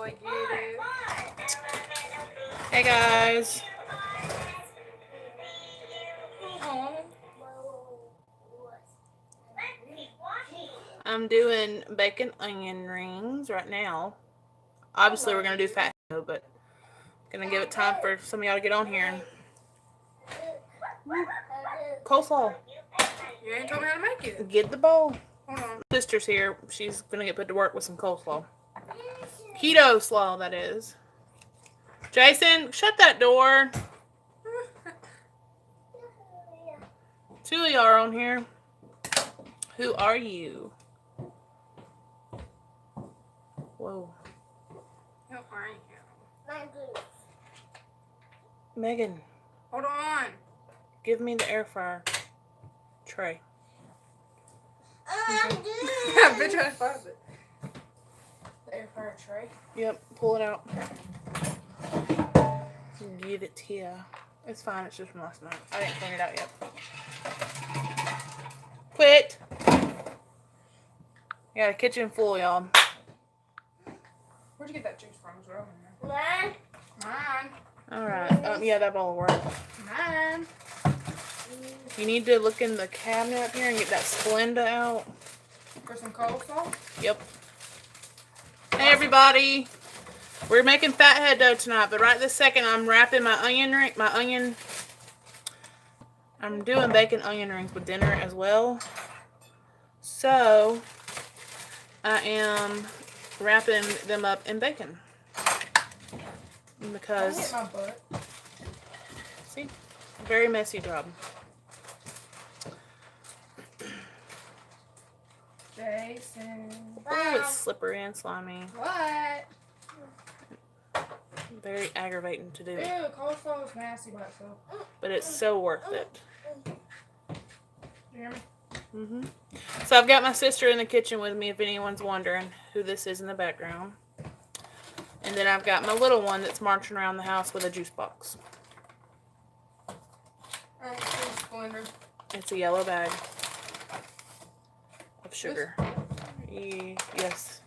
I get it. Hey guys. Oh. I'm doing bacon onion rings right now. Obviously we're going to do fat dough, but going to give it time for some of y'all to get on here. And coleslaw. You ain't told me how to make it. Get the bowl. Hold on. Sister's here. She's going to get put to work with some coleslaw. Keto slaw, that is. Jason, shut that door. Two of y'all are on here. Who are you? Whoa. Who are you? Megan, Hold on. give me the air fryer tray. I've been trying to find it. The air fryer tray. Yep, pull it out. Give it here. It's fine, it's just from last night. I didn't clean it out yet. Quit! Got a kitchen full, y'all. Where'd you get that juice from? It's right over there. Mine. Alright, yeah, that bowl will work. Mine. You need to look in the cabinet up here and get that Splenda out. For some coleslaw? Yep. Hey everybody! We're making fathead dough tonight, but right this second I'm wrapping my onion ring. I'm doing bacon onion rings with dinner as well. So I am wrapping them up in bacon because I hit my butt. see, very messy job. Jason. Oh, it's slippery and slimy. What? Very aggravating to do, Ew, coleslaw is nasty by itself. but it's so worth it. You hear me? So I've got my sister in the kitchen with me if anyone's wondering who this is in the background. And then I've got my little one that's marching around the house with a juice box. It's a yellow bag of sugar. Yes.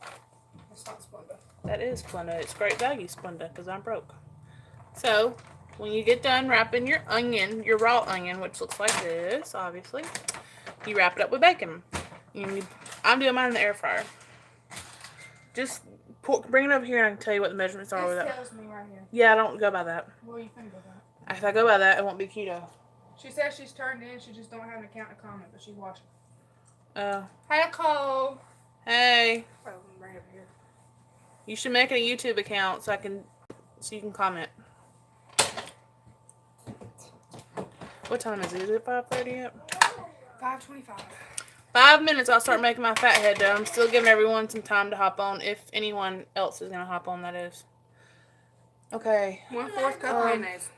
It's not Splenda. That is Splenda. It's great value Splenda because I'm broke. So when you get done wrapping your onion, your raw onion, which looks like this, obviously, you wrap it up with bacon. I'm doing mine in the air fryer. Just bring it over here and I can tell you what the measurements are with It that. tells me right here. Yeah, I don't go by that. Well, you can go that. If I go by that, it won't be keto. She says she's turned in. She just don't have an account to comment, but she's watching. Oh. Hi, Nicole. Hey. Oh, bring it over here. You should make a YouTube account so you can comment. What time is it? Is it 5:30 yet? 5:25. 5 minutes, I'll start making my fathead dough. I'm still giving everyone some time to hop on, if anyone else is going to hop on, that is. Okay. 1/4 cup mayonnaise.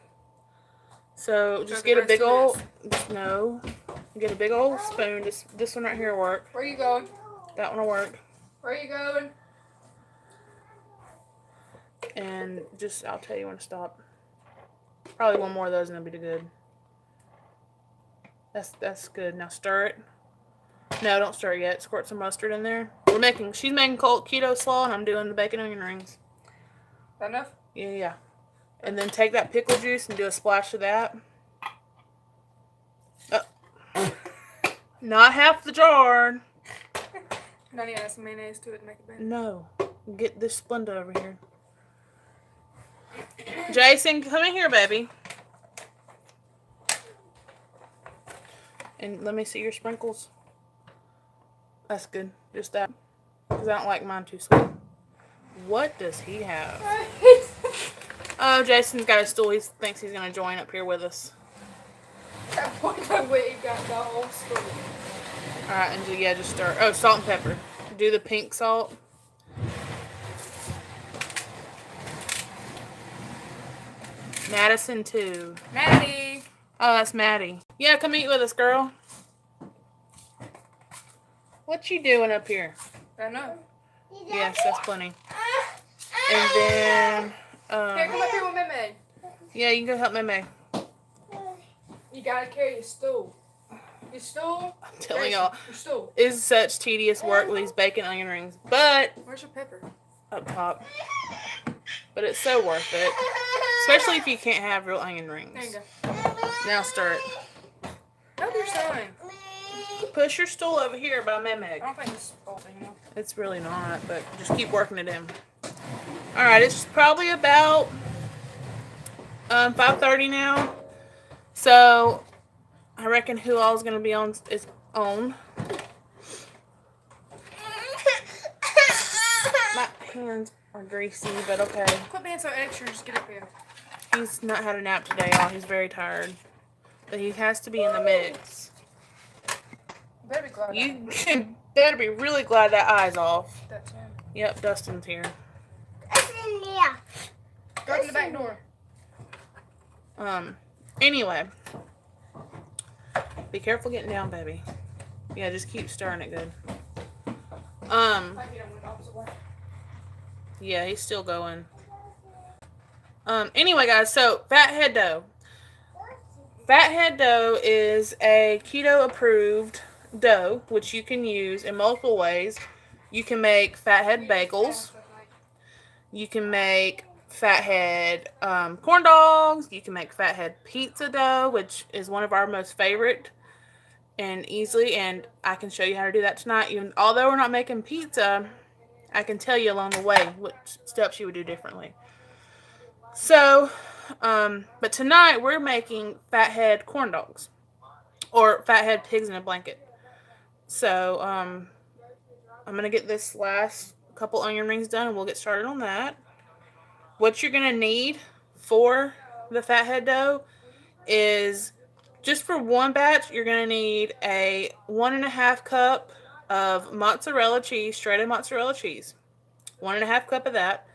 So, just get a big old, no, get a big old spoon. This one right here will work. Where you going? That one will work. Where you going? And I'll tell you when to stop. Probably one more of those and it'll be good. That's good. Now stir it. No, don't stir it yet. Squirt some mustard in there. She's making cold keto slaw and I'm doing the bacon onion rings. That enough? Yeah. And then take that pickle juice and do a splash of that. Not half the jar. Now you add some mayonnaise to it to make it better. No. Get this Splenda over here. Jason, come in here, baby. And let me see your sprinkles. That's good. Just that. Because I don't like mine too sweet. What does he have? Oh, Jason's got a stool. He thinks he's going to join up here with us. That point that way you got the whole story. Alright, and just stir. Oh, salt and pepper. Do the pink salt. Madison, too. Maddie. Oh, that's Maddie. Yeah, come eat with us, girl. What you doing up here? I know. Yes, that's plenty. And then... Here, come up here with Meme. Yeah, you can go help Meme. You gotta carry your stool. Your stool? I'm telling y'all, your stool. it's such tedious work with these bacon onion rings. But... Where's your pepper? up top. But it's so worth it. Especially if you can't have real onion rings. There you go. Now stir it. Help your son. Push your stool over here by my Meg. I don't think it's bolting, you know. It's really not, but just keep working it in. Alright, it's probably about 5:30 now. So, I reckon who all is going to be on is on. My hands are greasy, but okay. Quit being so extra, just get up here. He's not had a nap today, y'all. He's very tired. But he has to be in the mix. Better be glad. You better be really glad that eye's off. That's him. Yep, Dustin's here. Yeah. Go in the back door. Anyway. Be careful getting down, baby. Yeah, just keep stirring it good. Yeah, he's still going. Anyway, guys, so fathead dough. Fathead dough is a keto-approved dough, which you can use in multiple ways. You can make fathead bagels. You can make fathead corn dogs. You can make fathead pizza dough, which is one of our most favorite and easily. And I can show you how to do that tonight. Even although we're not making pizza, I can tell you along the way what steps you would do differently. So, but tonight we're making fathead corn dogs. Or fathead pigs in a blanket. So, I'm going to get this last couple onion rings done and we'll get started on that. What you're going to need for the fathead dough is, just for one batch, you're going to need a 1.5 cup of mozzarella cheese, shredded mozzarella cheese. 1.5 cup of that.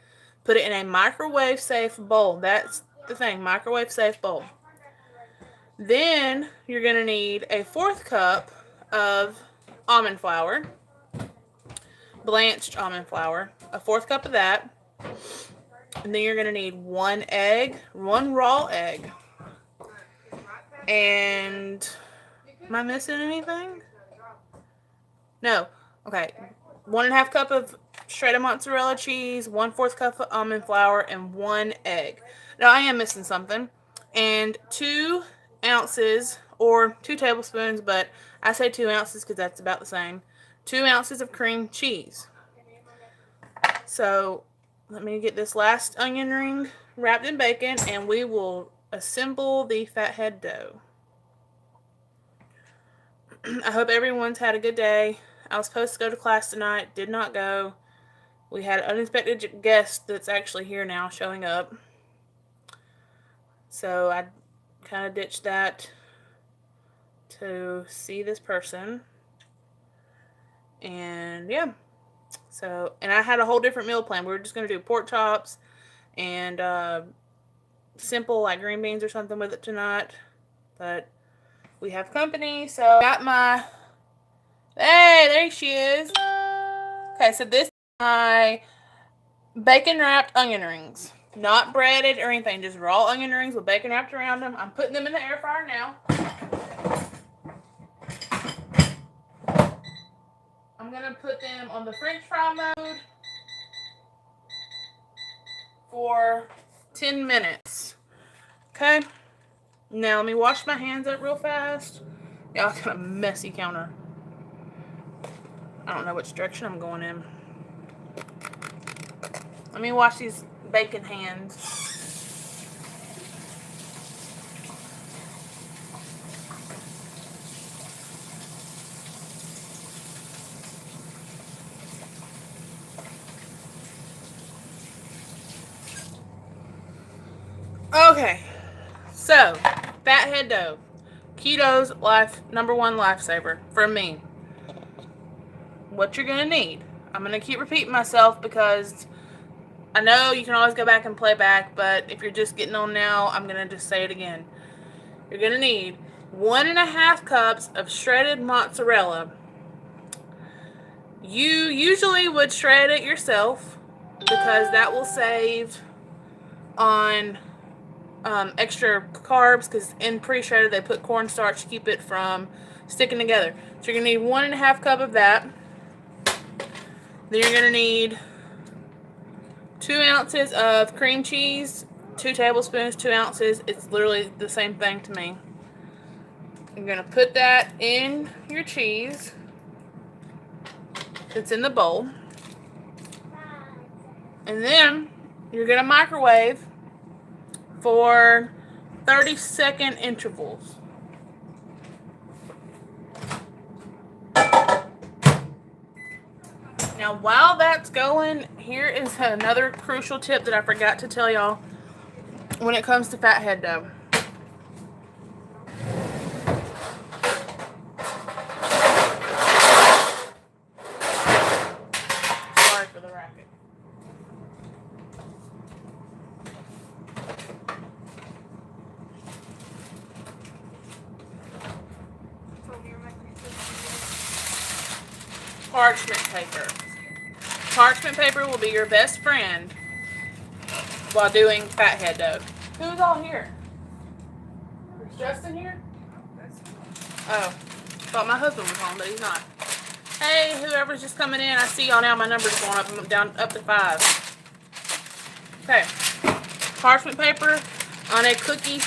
Put it in a microwave safe bowl. That's the thing, microwave safe bowl. Then you're going to need a 1/4 cup of almond flour. Blanched almond flour. A 1/4 cup of that. And then you're going to need 1 egg, 1 raw egg. And am I missing anything? No. Okay. 1.5 cup of shredded mozzarella cheese, 1/4 cup of almond flour, and 1 egg. Now, I am missing something. And 2 ounces, or 2 tablespoons, but I say 2 ounces because that's about the same. 2 ounces of cream cheese. So, let me get this last onion ring wrapped in bacon, and we will assemble the fathead dough. I hope everyone's had a good day. I was supposed to go to class tonight, did not go. We had an unexpected guest that's actually here now showing up. So I kind of ditched that to see this person. And yeah. So, and I had a whole different meal plan. We were just going to do pork chops and simple like green beans or something with it tonight. But we have company, so got my... Hey, there she is. Okay, so this is my bacon wrapped onion rings. Not breaded or anything, just raw onion rings with bacon wrapped around them. I'm putting them in the air fryer now. I'm going to put them on the French fry mode for 10 minutes. Okay? Now, let me wash my hands up real fast. Y'all got a messy counter. I don't know which direction I'm going in. Let me wash these bacon hands. Okay, so fathead dough, keto's #1 lifesaver for me. What you're gonna need, I'm gonna keep repeating myself because I know you can always go back and play back, but if you're just getting on now, I'm gonna just say it again. You're gonna need 1.5 cups of shredded mozzarella. You usually would shred it yourself because that will save on extra carbs, because in pre-shredded they put cornstarch to keep it from sticking together. So you're going to need 1.5 cup of that. Then you're going to need 2 ounces of cream cheese, 2 tablespoons, 2 ounces. It's literally the same thing to me. You're going to put that in your cheese that's in the bowl. And then you're going to microwave for 30-second intervals. Now, while that's going, here is another crucial tip that I forgot to tell y'all when it comes to fathead dough. Sorry for the racket. Parchment paper. Parchment paper will be your best friend while doing fathead dough. Who's all here? Is Justin here? Oh, thought my husband was home, but he's not. Hey, whoever's just coming in, I see y'all now. My number's going up. I'm down up to 5. Okay, parchment paper on a cookie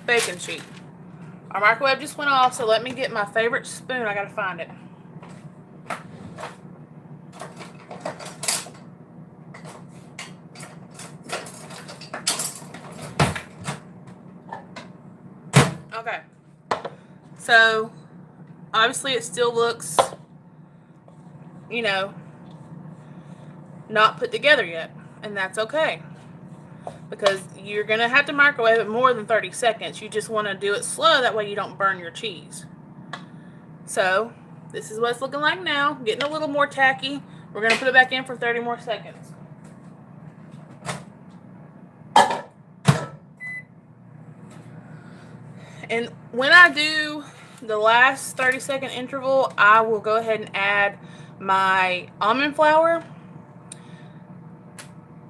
baking sheet. Our microwave just went off, so let me get my favorite spoon. I gotta find it. Okay, so obviously it still looks, you know, not put together yet, and that's okay, because you're gonna have to microwave it more than 30 seconds. You just want to do it slow, that way you don't burn your cheese. So this is what it's looking like now, getting a little more tacky. We're gonna put it back in for 30 more seconds. And when I do the last 30-second interval, I will go ahead and add my almond flour.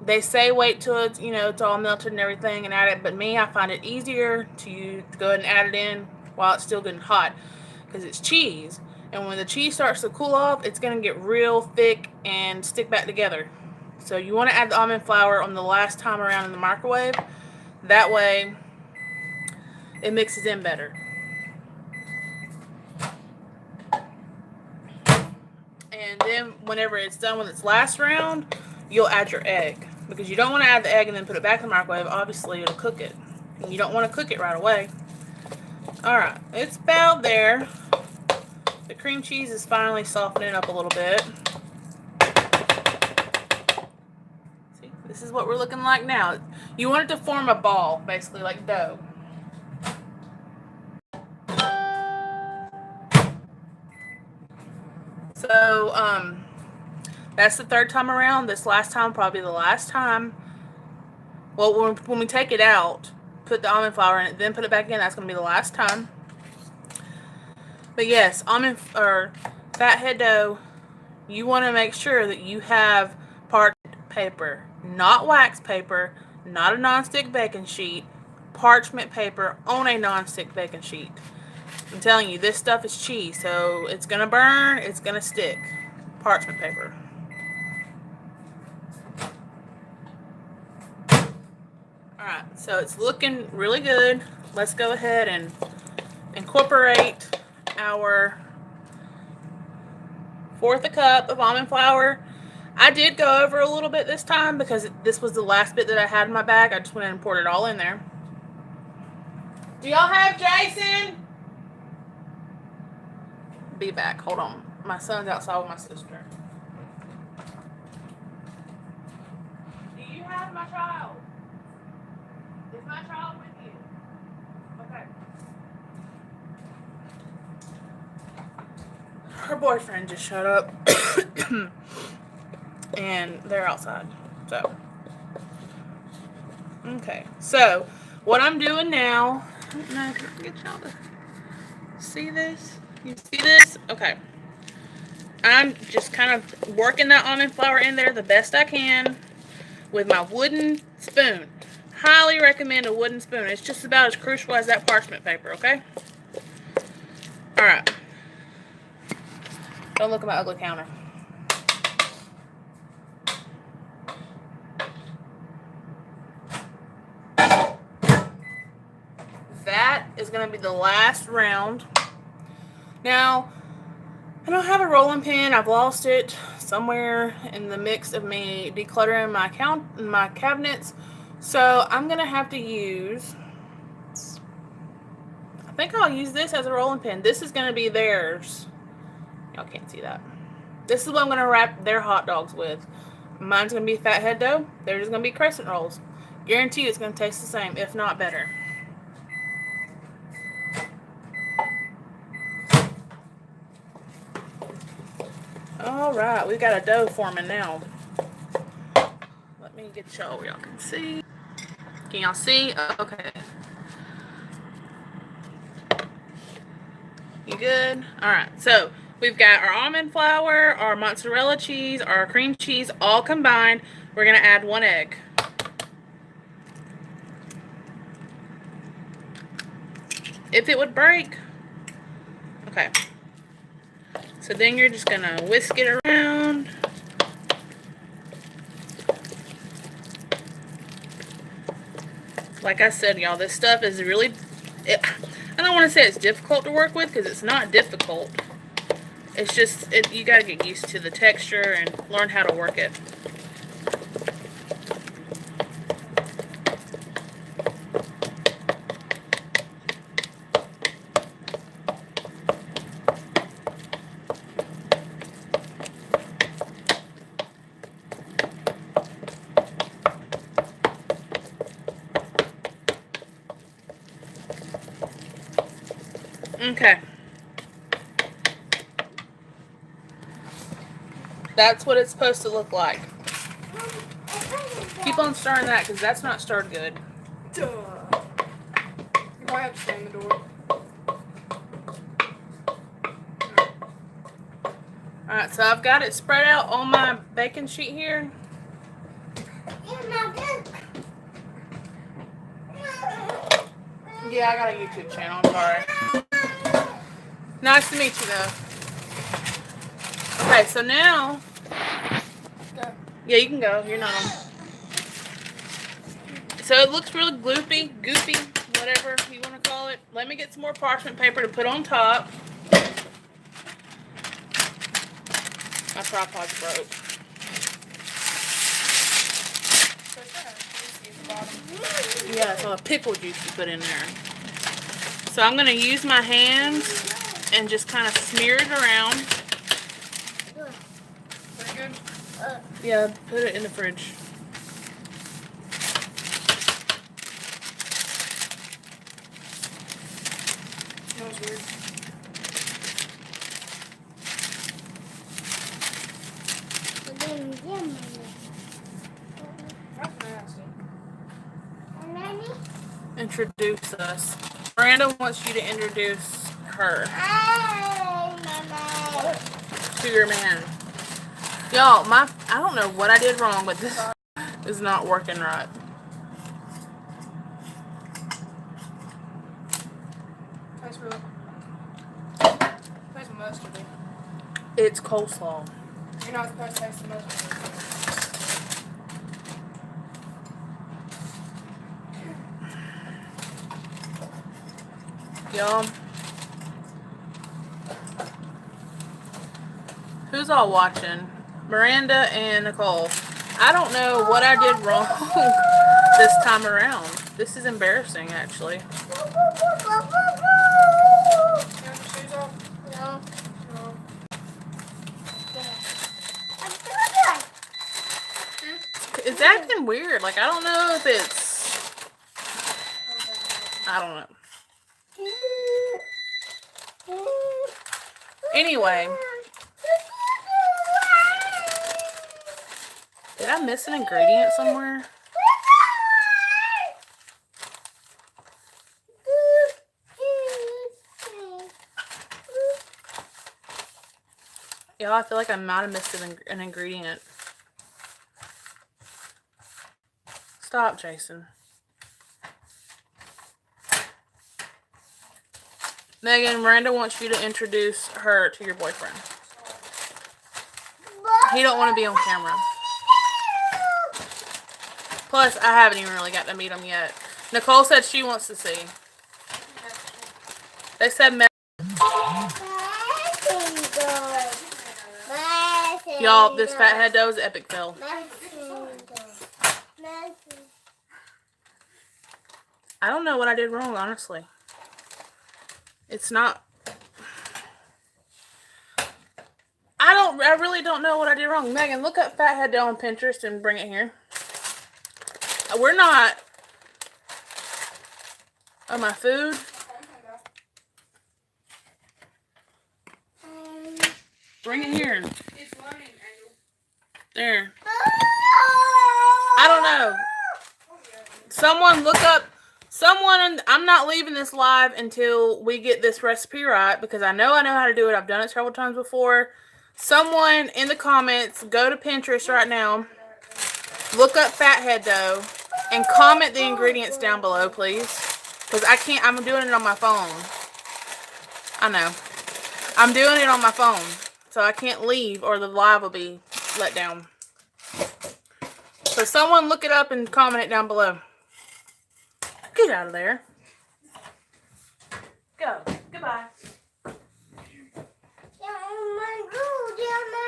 They say wait till it's, you know, it's all melted and everything and add it, but me, I find it easier to go ahead and add it in while it's still getting hot, because it's cheese. And when the cheese starts to cool off, it's going to get real thick and stick back together. So you want to add the almond flour on the last time around in the microwave. That way it mixes in better. And then whenever it's done with its last round, you'll add your egg, because you don't want to add the egg and then put it back in the microwave. Obviously it'll cook it, and you don't want to cook it right away. Alright, it's about there. The cream cheese is finally softening up a little bit. See, this is what we're looking like now. You want it to form a ball, basically like dough. So, that's the 3rd time around. This last time, probably the last time. Well, when we take it out, put the almond flour in it, then put it back in, that's going to be the last time. But yes, almond or fathead dough, you want to make sure that you have parchment paper, not wax paper, not a non-stick baking sheet, parchment paper on a non-stick baking sheet. I'm telling you, this stuff is cheese, so it's going to burn, it's going to stick. Parchment paper. Alright, so it's looking really good. Let's go ahead and incorporate our 1/4 cup of almond flour. I did go over a little bit this time because this was the last bit that I had in my bag. I just went and poured it all in there. Do y'all have Jason? Be back. Hold on. My son's outside with my sister. Do you have my child? Is my child with you? Okay. Her boyfriend just showed up. And they're outside. So. Okay. So, what I'm doing now. I don't know if I can get y'all to see this. You see this? Okay. I'm just kind of working that almond flour in there the best I can with my wooden spoon. Highly recommend a wooden spoon. It's just about as crucial as that parchment paper, okay? Alright. Don't look at my ugly counter. that is going to be the last round. Now, I don't have a rolling pin. I've lost it somewhere in the mix of me decluttering my cabinets. So I'm going to have to use, I think I'll use this as a rolling pin. This is going to be theirs. Y'all can't see that. This is what I'm going to wrap their hot dogs with. Mine's going to be fathead dough. Theirs is going to be crescent rolls. Guarantee it's going to taste the same, if not better. Alright, we've got a dough forming now. Let me get y'all where y'all can see. Can y'all see? Okay. You good? Alright, so we've got our almond flour, our mozzarella cheese, our cream cheese all combined. We're going to add 1 egg. If it would break. Okay. So then you're just going to whisk it around. Like I said, y'all, this stuff is really, I don't want to say it's difficult to work with because it's not difficult. It's just, you got to get used to the texture and learn how to work it. Okay. That's what it's supposed to look like. Keep on stirring that because that's not stirred good. Duh. You might have to stay in the door. Alright, so I've got it spread out on my baking sheet here. Yeah, I got a YouTube channel, I'm sorry. Nice to meet you, though. Okay, so now... Yeah, you can go. You're not on. So it looks really goopy, whatever you want to call it. Let me get some more parchment paper to put on top. My tripod's broke. Yeah, it's all the pickle juice you put in there. So I'm going to use my hands and just kind of smear it around. Pretty good? Yeah, put it in the fridge. Smells weird. That's nasty. Introduce us. Miranda wants you to introduce her to your man. Y'all, I don't know what I did wrong, but this is not working right. Tastes really... Tastes mustardy. It's coleslaw. You're not supposed to taste the mustard. Y'all, who's all watching? Miranda and Nicole. I don't know what I did wrong this time around. This is embarrassing, actually. You have your shoes off? No. No. It's acting weird. Like, I don't know if it's... I don't know. Anyway. Did I miss an ingredient somewhere? Y'all, I feel like I might have missed an ingredient. Stop, Jason. Megan, Miranda wants you to introduce her to your boyfriend. He don't want to be on camera. Plus, I haven't even really got to meet him yet. Nicole said she wants to see. They said y'all, this fathead dough is epic fail. I don't know what I did wrong, honestly. It's not. I really don't know what I did wrong. Megan, look up fathead dough on Pinterest and bring it here. We're not. Oh, my food. Bring it here. There. I don't know. Someone look up. I'm not leaving this live until we get this recipe right, because I know how to do it. I've done it several times before. Someone in the comments, go to Pinterest right now, look up fathead dough, and comment the ingredients down below, please. Because I'm doing it on my phone. I know. I'm doing it on my phone. So I can't leave or the live will be let down. So someone look it up and comment it down below. Get out of there. Go. Goodbye.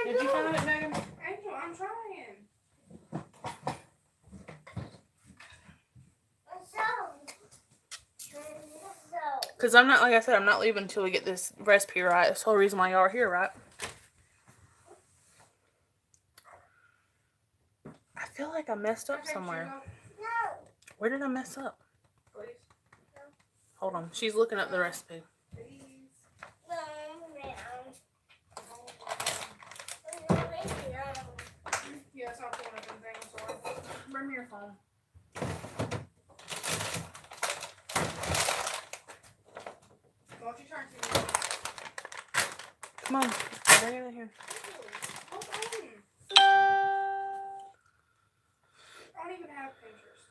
Did you find it, Megan? Angel, I'm trying. Because I'm not, like I said, I'm not leaving until we get this recipe right. That's the whole reason why y'all are here, right? I feel like I messed up somewhere. Where did I mess up? Hold on. She's looking up the recipe. Yeah, it's not pulling up anything. I'm sorry. Bring me your phone. Don't you turn to me. Come on. Bring it in here. I don't even have Pinterest.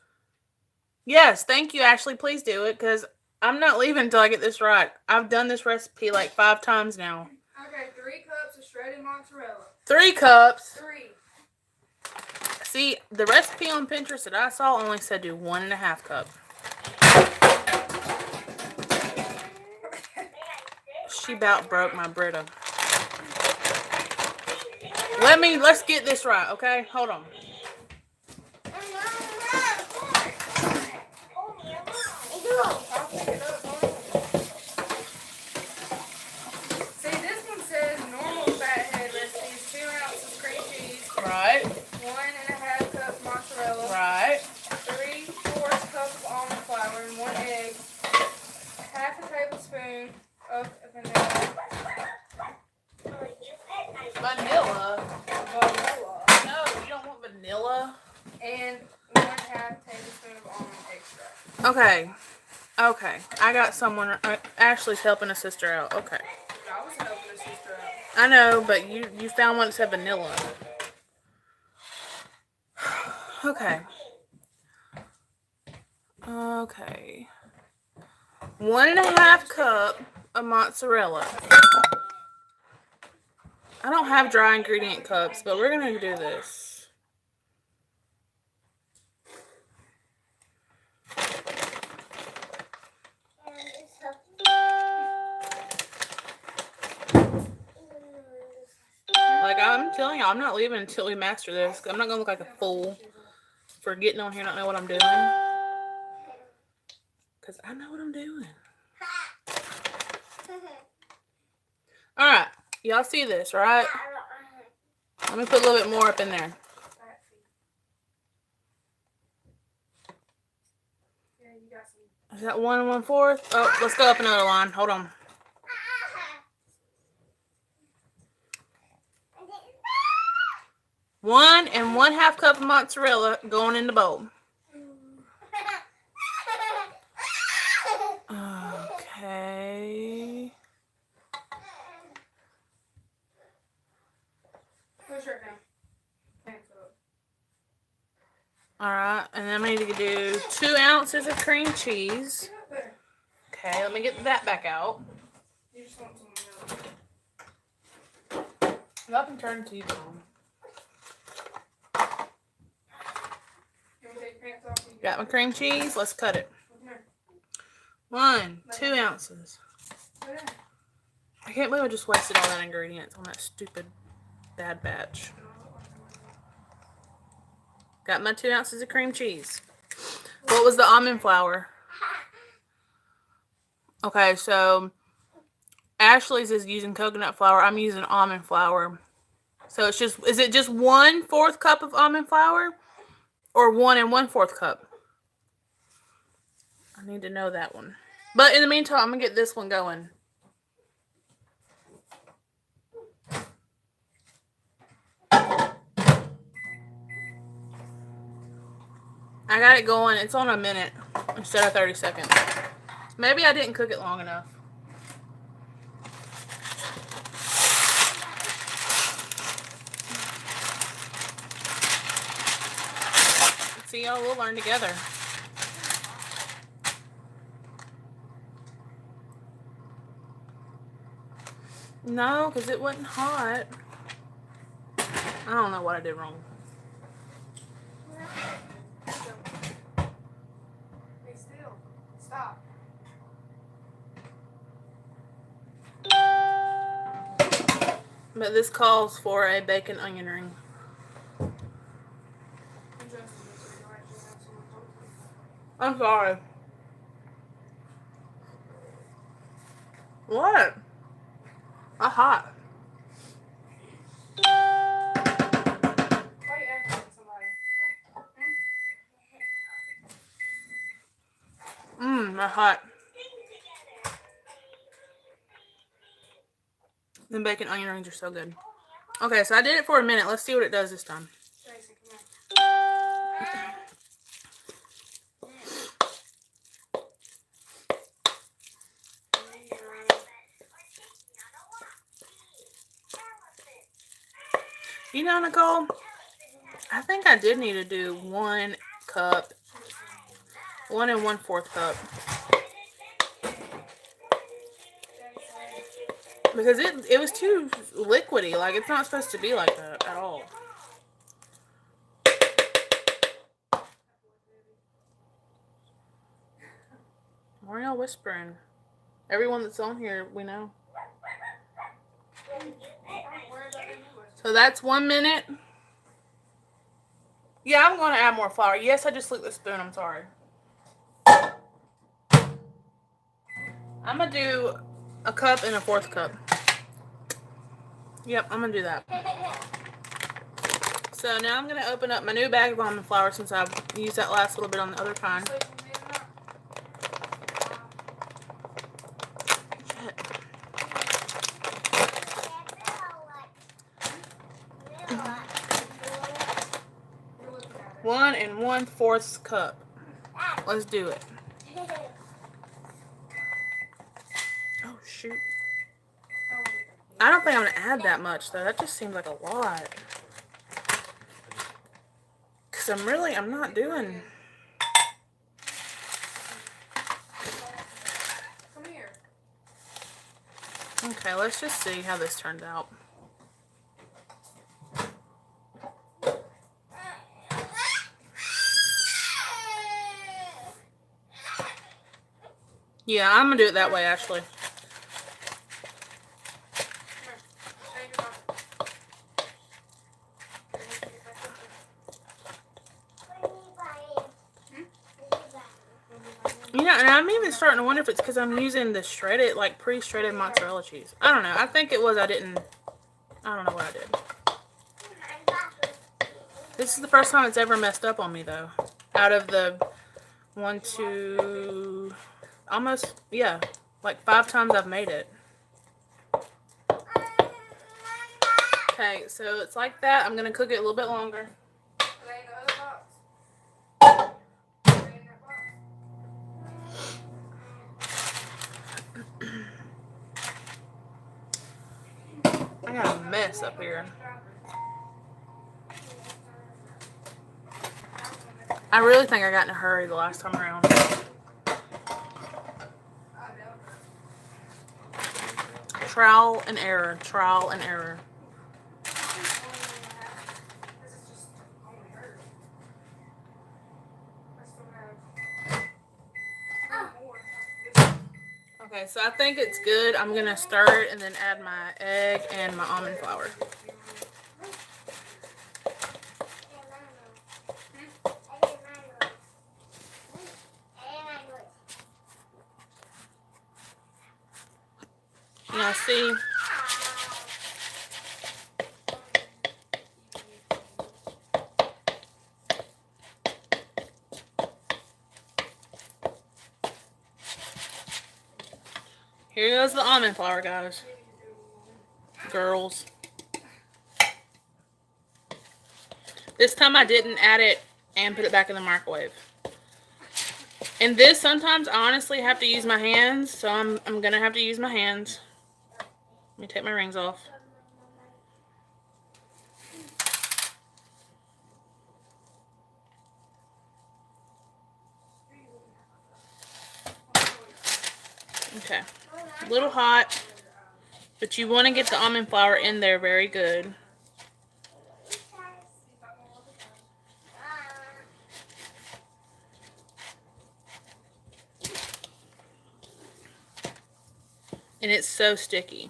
Yes, thank you, Ashley. Please do it, because I'm not leaving until I get this right. I've done this recipe like 5 times now. Okay, 3 cups of shredded mozzarella. 3 cups. 3. See, the recipe on Pinterest that I saw only said do 1.5 cups. She about broke my Brita. Let's get this right, okay? Hold on. See, this one says normal fathead recipe is 2 ounces cream cheese. Right. 1.5 cups mozzarella. Right. 3/4 cup of almond flour and 1 egg. 1/2 tablespoon of vanilla. Vanilla? No, you don't want vanilla. And 1/2 tablespoon of almond extract. Okay. Okay. I got someone. Ashley's helping a sister out. Okay. I was helping a sister out. I know, but you found one that said vanilla. Okay. Okay. 1.5 cup of mozzarella. I don't have dry ingredient cups, but we're going to do this. Like, I'm telling you, I'm not leaving until we master this. I'm not going to look like a fool for getting on here and not know what I'm doing. Because I know what I'm doing. Alright. Y'all see this, right? Let me put a little bit more up in there. Is that 1 1/4? Oh, let's go up another line. Hold on. 1 1/2 cup of mozzarella going in the bowl. Okay. Alright, and then I need to do 2 ounces of cream cheese. Okay, let me get that back out. You just want some milk. Y'all can turn the TV on. You want to take your pants off? Got my cream cheese. Let's cut it. 1, 2 ounces. I can't believe I just wasted all that ingredients on that stupid bad batch. Got my 2 ounces of cream cheese. What was the almond flour? Okay, so Ashley's is using coconut flour. I'm using almond flour. So it's just, is it just 1/4 cup of almond flour? Or 1 1/4 cup? I need to know that one. But in the meantime, I'm going to get this one going. I got it going. It's on a minute instead of 30 seconds. Maybe I didn't cook it long enough. See, y'all, we'll learn together. No, because it wasn't hot. I don't know what I did wrong. Be still. Stop. But this calls for a bacon onion ring. I'm sorry. What? I'm hot. Why are you acting like somebody? They're hot. The bacon onion rings are so good. Okay, so I did it for a minute. Let's see what it does this time. Tracy, come here. You know, Nicole, I think I did need to do 1 cup, 1 1/4 cup. Because it was too liquidy. Like, it's not supposed to be like that at all. Why are y'all whispering? Everyone that's on here, we know. So that's 1 minute. Yeah, I'm going to add more flour. Yes, I just licked the spoon. I'm sorry. I'm going to do 1 cup and 1/4 cup. Yep, I'm going to do that. So now I'm going to open up my new bag of almond flour since I've used that last little bit on the other kind. One 1/4 cup. Let's do it. Oh, shoot. I don't think I'm going to add that much, though. That just seems like a lot. Because I'm not doing... Come here. Okay, let's just see how this turned out. Yeah, I'm going to do it that way, Ashley. You know, and I'm even starting to wonder if it's because I'm using the shredded, like pre-shredded mozzarella cheese. I don't know. I think it was I don't know what I did. This is the first time it's ever messed up on me, though. Out of the 1, 2, almost, yeah, like 5 times I've made it. Okay, so it's like that. I'm going to cook it a little bit longer. I got a mess up here. I really think I got in a hurry the last time around. Trial and error. Trial and error. Okay, so I think it's good. I'm going to stir it and then add my egg and my almond flour. Now see, here goes the almond flour, guys. Girls. This time I didn't add it and put it back in the microwave. And this, sometimes I honestly have to use my hands, so I'm going to have to use my hands. Let me take my rings off. Okay. A little hot, but you want to get the almond flour in there very good. And it's so sticky.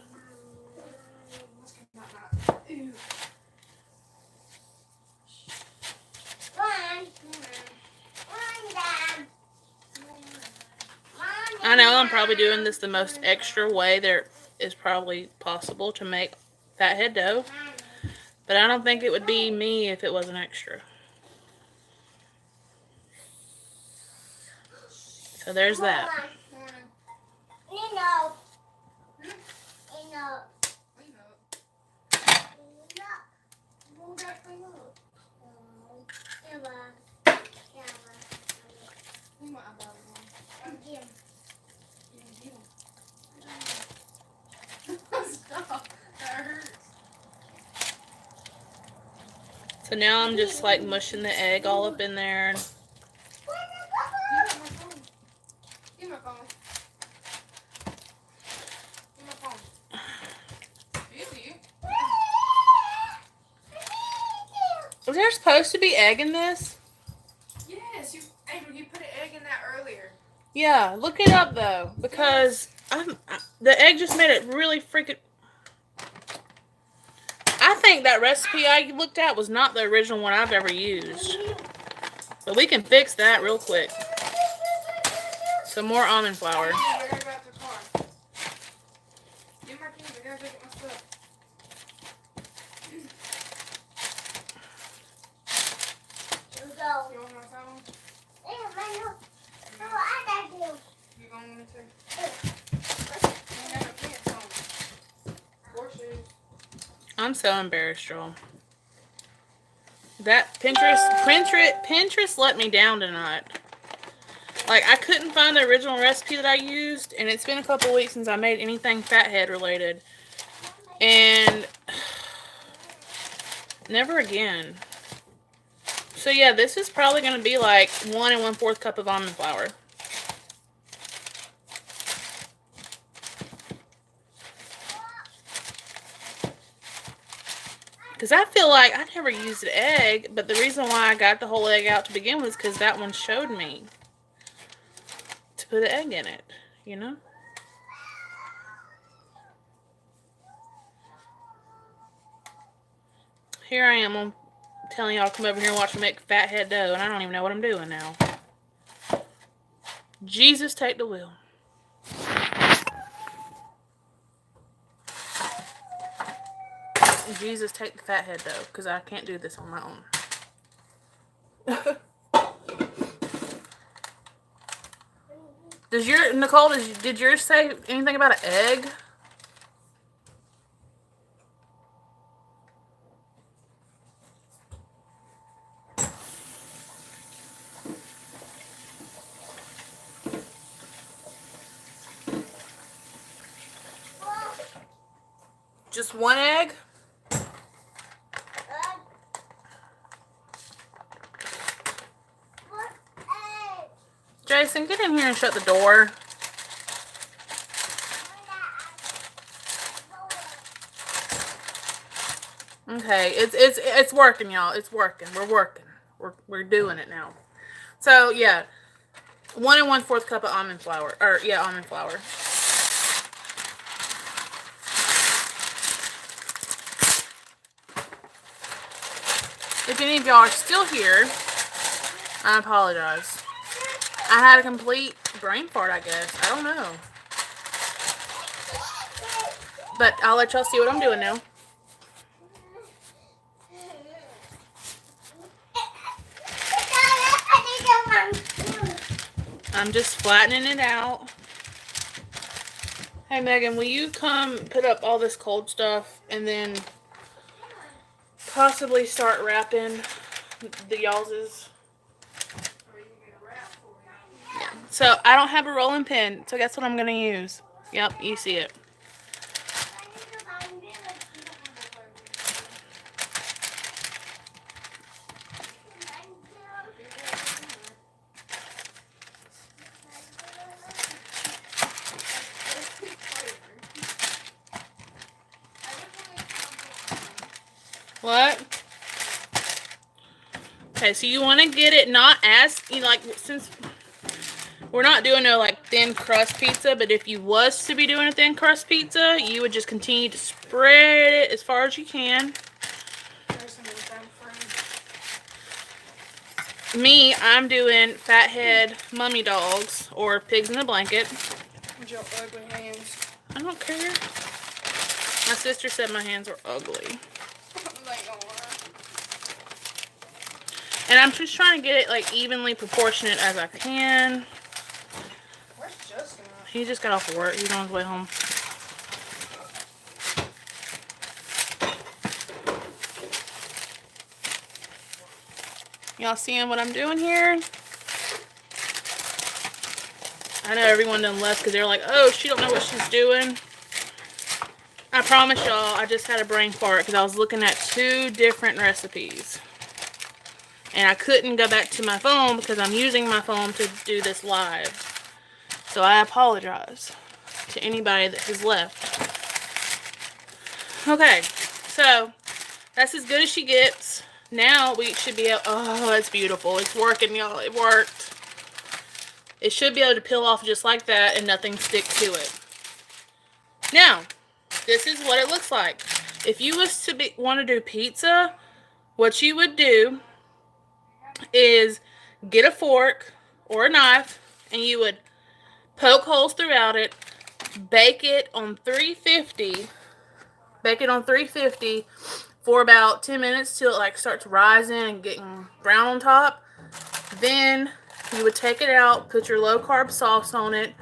I know I'm probably doing this the most extra way there is probably possible to make fathead dough, but I don't think it would be me if it wasn't extra. So there's that. So now I'm just like mushing the egg all up in there. Give my phone. Was there supposed to be egg in this? Yes, Angel, you put an egg in that earlier. Yeah, look it up though, because the egg just made it really freaking. I think that recipe I looked at was not the original one I've ever used, but we can fix that real quick. Some more almond flour. I'm so embarrassed, y'all. That Pinterest let me down tonight. Like, I couldn't find the original recipe that I used, and it's been a couple weeks since I made anything fathead related. And never again. So yeah, this is probably going to be like 1 1/4 cup of almond flour. Because I feel like I never used an egg, but the reason why I got the whole egg out to begin with is because that one showed me to put an egg in it, you know? Here I am, I'm telling y'all to come over here and watch me make fathead dough, and I don't even know what I'm doing now. Jesus, take the wheel. Jesus, take the fathead dough, because I can't do this on my own. Nicole, did yours say anything about an egg? Just one egg? Jason, get in here and shut the door. Okay, it's working, y'all. It's working. We're working. We're doing it now. So yeah, 1 1/4 cup of almond flour, almond flour. If any of y'all are still here, I apologize. I had a complete brain fart, I guess. I don't know. But I'll let y'all see what I'm doing now. I'm just flattening it out. Hey, Megan, will you come put up all this cold stuff and then possibly start wrapping the y'all's? Yeah. So I don't have a rolling pin, so guess what I'm going to use? Yep, you see it. What? Okay, so you want to get it not as, you know, like, since we're not doing no, like, thin crust pizza, but if you was to be doing a thin crust pizza, you would just continue to spread it as far as you can. Me, I'm doing fathead mummy dogs, or pigs in a blanket. With your ugly hands. I don't care. My sister said my hands were ugly. And I'm just trying to get it, like, evenly proportionate as I can. Where's Justin? He just got off work. He's on his way home. Y'all seeing what I'm doing here? I know everyone done left because they're like, oh, she don't know what she's doing. I promise y'all, I just had a brain fart because I was looking at 2 different recipes. And I couldn't go back to my phone because I'm using my phone to do this live. So I apologize to anybody that has left. Okay, so that's as good as she gets. Now we should be able, oh, it's beautiful. It's working, y'all. It worked. It should be able to peel off just like that and nothing stick to it. Now, this is what it looks like. If you was to want to do pizza, what you would do is get a fork or a knife and you would poke holes throughout it, bake it on 350. Bake it on 350 for about 10 minutes till it like starts rising and getting brown on top. Then you would take it out, put your low carb sauce on it,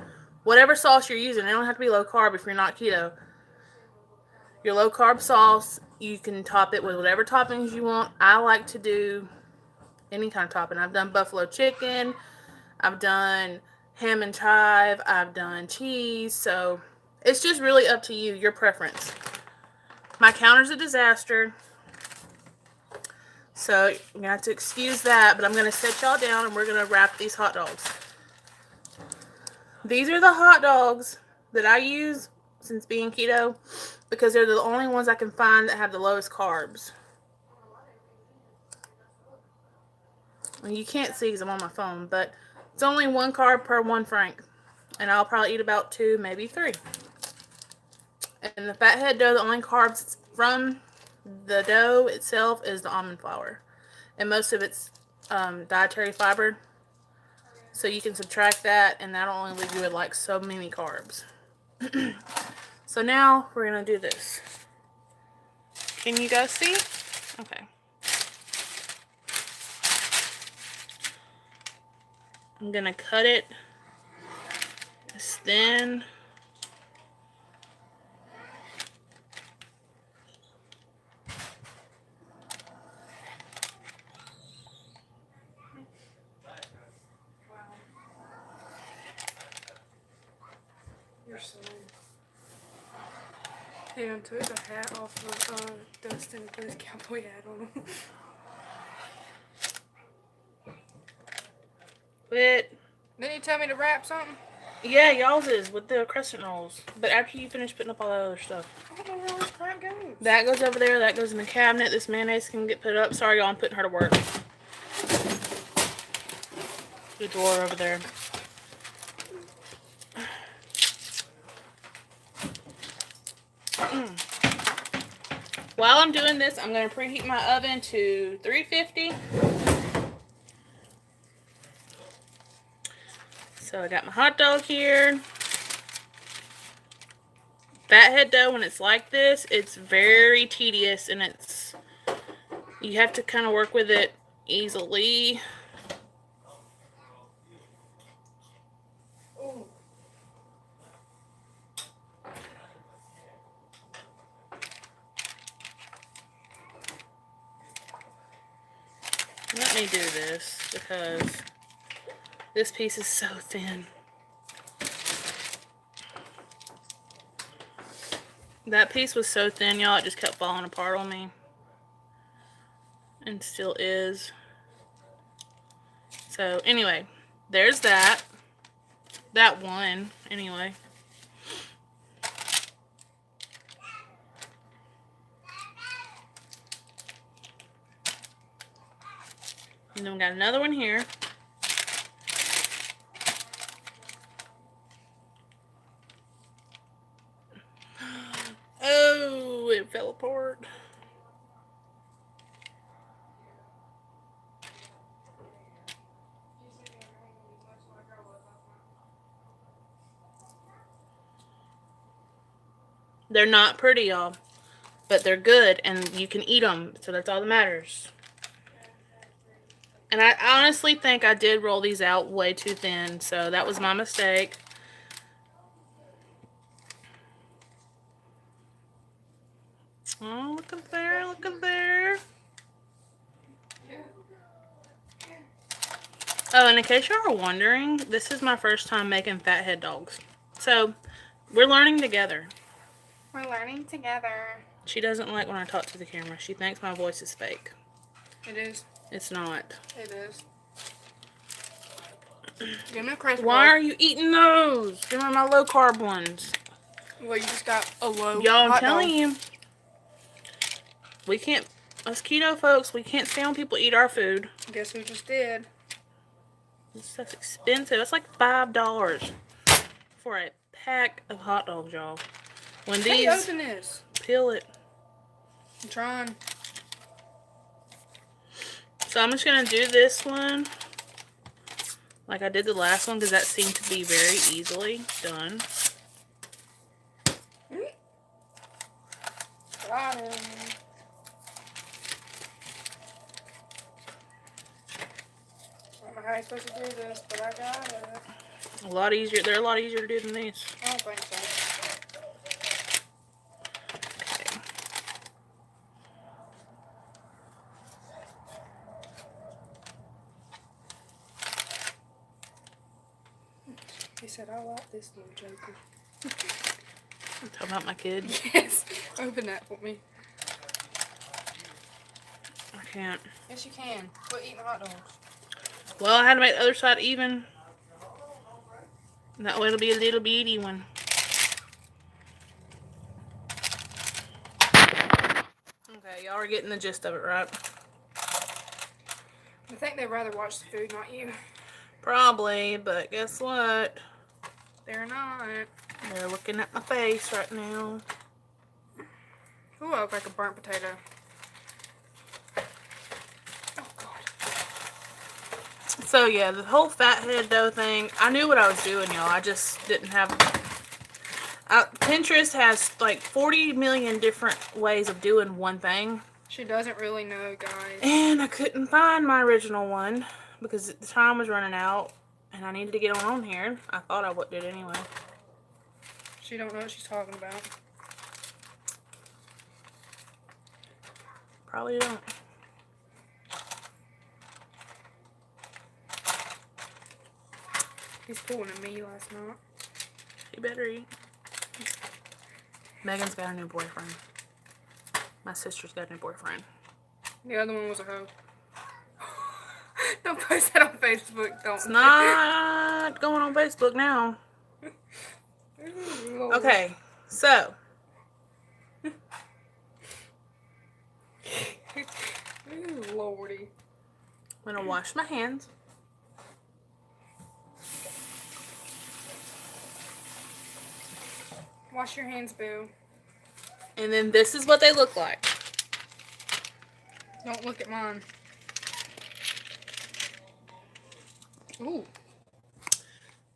whatever sauce you're using. It don't have to be low carb if you're not keto. Your low carb sauce, you can top it with whatever toppings you want. I like to do any kind of topping. I've done buffalo chicken, I've done ham and chive, I've done cheese. So it's just really up to you, your preference. My counter's a disaster, so you're going to have to excuse that, but I'm going to set y'all down and we're going to wrap these hot dogs. These are the hot dogs that I use since being keto because they're the only ones I can find that have the lowest carbs. Well, you can't see because I'm on my phone, but it's only 1 carb per 1 franc, and I'll probably eat about 2, maybe 3. And the fathead dough, the only carbs from the dough itself is the almond flour. And most of it's dietary fiber. So you can subtract that, and that'll only leave you with like so many carbs. So now we're going to do this. Can you guys see? Okay. I'm going to cut it as thin. You're so... He done took the hat off of Dustin and put his cowboy hat on him. But Didn't you tell me to wrap something? yeah, y'all's is with the crescent rolls. But after you finish putting up all that other stuff. I don't know where this crap goes. That goes over there. That goes in the cabinet. This mayonnaise can get put up. Sorry, y'all. I'm putting her to work. The drawer over there. While I'm doing this, I'm going to preheat my oven to 350. So I got my hot dog here. Fathead dough, when it's like this, it's very tedious, and you have to kind of work with it easily. Let me do this because this piece is so thin. That piece was so thin, y'all, it just kept falling apart on me. And still is. So, anyway, there's that. That one, anyway. And then we got another one here. Oh, it fell apart. They're not pretty, y'all, but they're good, and you can eat them, so that's all that matters. And I honestly think I did roll these out way too thin, so that was my mistake. Oh, look at there, look at there. Oh, and in case you are wondering, this is my first time making fathead dogs. So, we're learning together. We're learning together. She doesn't like when I talk to the camera. She thinks my voice is fake. It is. It's not. It is. Give me a crisp. Why are you eating those? Give me my low carb ones. Well, you just got a low Y'all, I'm hot telling dog. you. We can't, us keto folks, we can't stand when people eat our food. Guess who just did? This stuff's expensive. It's like $5 for a pack of hot dogs, y'all. When these, Hey, open this. peel it. I'm trying. So I'm just going to do this one like I did the last one because that seemed to be very easily done. Got him. I don't know how you're supposed to do this, but I got it. A lot easier. They're a lot easier to do than these. I don't think so. Okay. He said, I like this little joker. I'm talking about my kid. Yes. Open that for me. I can't. Yes, you can. Quit eating hot dogs. Well, I had to make the other side even. That way it'll be a little bitty one. Okay, y'all are getting the gist of it, right? I think they'd rather watch the food, not you. Probably, but guess what? They're not. They're looking at my face right now. Ooh, I look like a burnt potato. Oh, God. So, yeah, the whole fathead dough thing, I knew what I was doing, y'all. I just didn't have... Pinterest has like 40 million different ways of doing one thing. She doesn't really know, guys. And I couldn't find my original one because the time was running out and I needed to get on here. I thought I did anyway. She don't know what she's talking about. Probably don't. He's pulling at me last night. You better eat. Megan's got a new boyfriend. My sister's got a new boyfriend. The other one was a hoe. Don't post that on Facebook. Don't. It's not going on Facebook now. Ooh, Okay, so. Ooh, Lordy. I'm going to wash my hands. Wash your hands, boo. And then this is what they look like. Don't look at mine. Ooh.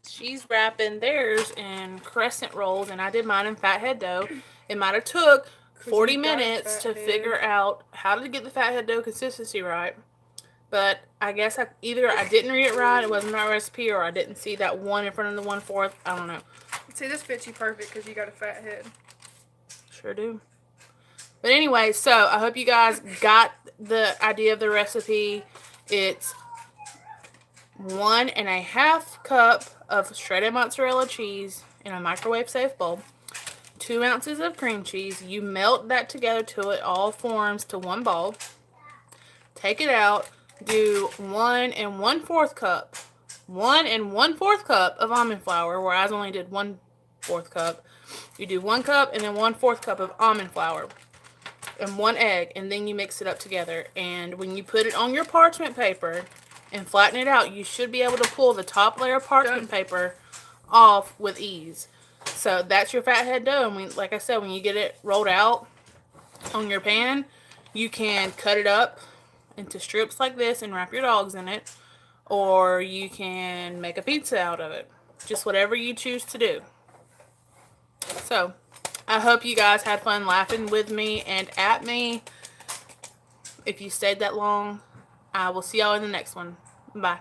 She's wrapping theirs in crescent rolls, and I did mine in fathead dough. It might have took 40 minutes to figure out how to get the fathead dough consistency right. But I guess I didn't read it right, it wasn't my recipe, or I didn't see that one in front of the 1/4. I don't know. See, this fits you perfect because you got a fat head. Sure do. But anyway, so I hope you guys got the idea of the recipe. It's 1.5 cups of shredded mozzarella cheese in a microwave safe bowl. 2 ounces of cream cheese. You melt that together till it all forms to one ball. Take it out. Do 1 1/4 cup. 1 1/4 cup of almond flour, whereas I only did 1/4 cup. You do 1 cup and then 1/4 cup of almond flour and 1 egg, and then you mix it up together. And when you put it on your parchment paper and flatten it out, you should be able to pull the top layer of parchment paper off with ease. So that's your fathead dough. And like I said, when you get it rolled out on your pan, you can cut it up into strips like this and wrap your dogs in it, or you can make a pizza out of it. Just whatever you choose to do. So I hope you guys had fun laughing with me and at me. If you stayed that long, I will see y'all in the next one. Bye.